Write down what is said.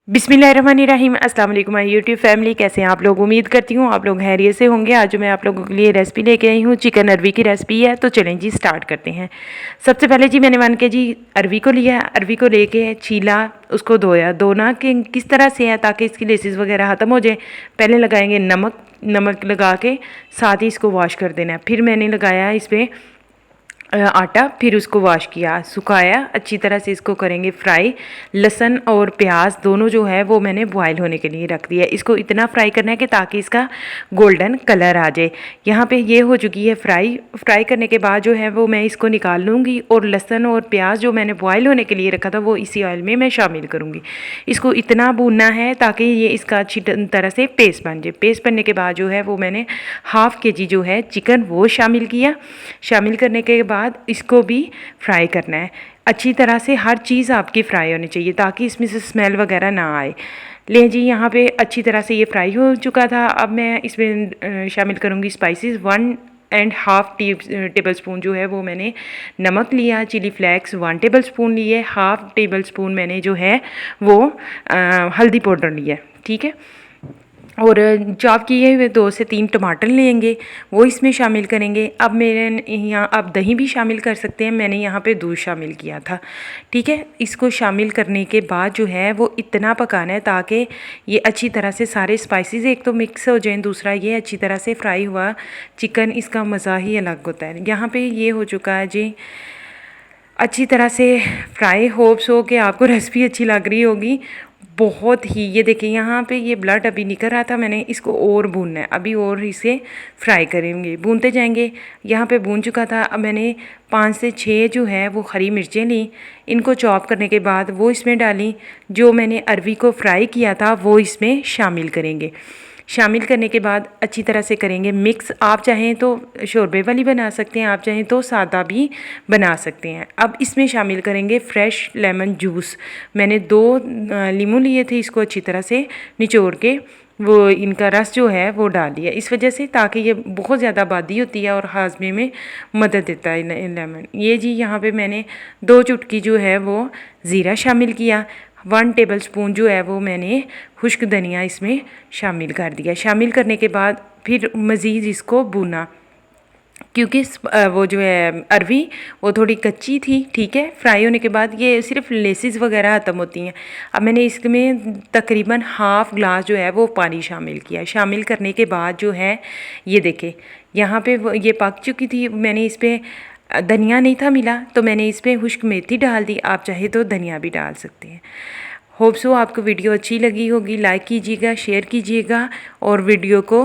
बिस्मिल्लाहिर्रहमानिर्रहीम। अस्सलाम वालेकुम माय यूट्यूब फैमिली, कैसे हैं आप लोग। उम्मीद करती हूँ आप लोग खैरियत से होंगे। आज मैं आप लोगों के लिए रेसिपी लेके आई हूँ, चिकन अरवी की रेसिपी है। तो चलें जी स्टार्ट करते हैं। सबसे पहले जी मैंने 1 kg अरवी को लिया। अरवी को लेके छीला, उसको धोया। धोना कि किस तरह से है ताकि इसकी लेसिस वगैरह ख़त्म हो जाए। पहले लगाएंगे नमक लगा के साथ ही इसको वॉश कर देना है। फिर मैंने लगाया इस पर आटा, फिर उसको वॉश किया, सुखाया अच्छी तरह से। इसको करेंगे फ्राई। लहसुन और प्याज दोनों जो है वो मैंने बॉयल होने के लिए रख दिया। इसको इतना फ्राई करना है कि ताकि इसका गोल्डन कलर आ जाए। यहाँ पे ये हो चुकी है फ्राई करने के बाद जो है वो मैं इसको निकाल लूँगी। और लहसुन और प्याज जो मैंने बॉयल होने के लिए रखा था वो इसी ऑयल में मैं शामिल करूँगी। इसको इतना भूनना है ताकि ये इसका अच्छी तरह से पेस्ट बन जाए। पेस्ट बनने के बाद जो है वो मैंने ½ kg जो है चिकन वो शामिल किया। शामिल करने के बाद इसको भी फ्राई करना है अच्छी तरह से। हर चीज़ आपकी फ्राई होनी चाहिए ताकि इसमें से स्मेल वगैरह ना आए। ले जी, यहाँ पे अच्छी तरह से ये फ्राई हो चुका था। अब मैं इसमें शामिल करूँगी स्पाइसेस। 1.5 टेबल स्पून जो है वो मैंने नमक लिया। चिली फ्लेक्स 1 टेबल स्पून लिए। ½ टेबल स्पून मैंने जो है वो हल्दी पाउडर लिया, ठीक है। और चॉप किए हुए 2 से 3 टमाटर लेंगे, वो इसमें शामिल करेंगे। अब मेरे यहाँ आप दही भी शामिल कर सकते हैं, मैंने यहाँ पे दूध शामिल किया था, ठीक है। इसको शामिल करने के बाद जो है वो इतना पकाना है ताकि ये अच्छी तरह से सारे स्पाइसेस एक तो मिक्स हो जाएं, दूसरा ये अच्छी तरह से फ्राई हुआ चिकन, इसका मज़ा ही अलग होता है। यहाँ पर ये हो चुका है जी अच्छी तरह से फ्राई। होप्स हो कि आपको रेसिपी अच्छी लग रही होगी बहुत ही। ये देखिए यहाँ पे ये ब्लड अभी निकल रहा था, मैंने इसको और भूनना है अभी, और इसे फ्राई करेंगे, भूनते जाएंगे। यहाँ पे भून चुका था। अब मैंने 5 से 6 जो है वो हरी मिर्चें ली। इनको चॉप करने के बाद वो इसमें डाली। जो मैंने अरवी को फ्राई किया था वो इसमें शामिल करेंगे। शामिल करने के बाद अच्छी तरह से करेंगे मिक्स। आप चाहें तो शोरबे वाली बना सकते हैं, आप चाहें तो सादा भी बना सकते हैं। अब इसमें शामिल करेंगे फ्रेश लेमन जूस। मैंने 2 लीमू लिए थे, इसको अच्छी तरह से निचोड़ के वो इनका रस जो है वो डाल दिया इस वजह से ताकि ये बहुत ज़्यादा आबादी होती है और हाजमे में मदद देता है लेमन। ये जी यहाँ पे मैंने 2 चुटकी जो है वो ज़ीरा शामिल किया। 1 टेबल स्पून जो है वो मैंने खुश्क धनिया इसमें शामिल कर दिया। शामिल करने के बाद फिर मज़ीद इसको भूना, क्योंकि वो जो है अरवी वो थोड़ी कच्ची थी, ठीक है। फ्राई होने के बाद ये सिर्फ लेसिस वगैरह ख़त्म होती हैं। अब मैंने इसमें तकरीबन ½ ग्लास जो है वो पानी शामिल किया। शामिल करने के बाद जो है ये देखें यहाँ पे ये पक चुकी थी। मैंने इस पर धनिया नहीं था मिला तो मैंने इस पर खुश्क मेथी डाल दी, आप चाहे तो धनिया भी डाल सकते हैं। होप सो आपको वीडियो अच्छी लगी होगी। लाइक कीजिएगा, शेयर कीजिएगा और वीडियो को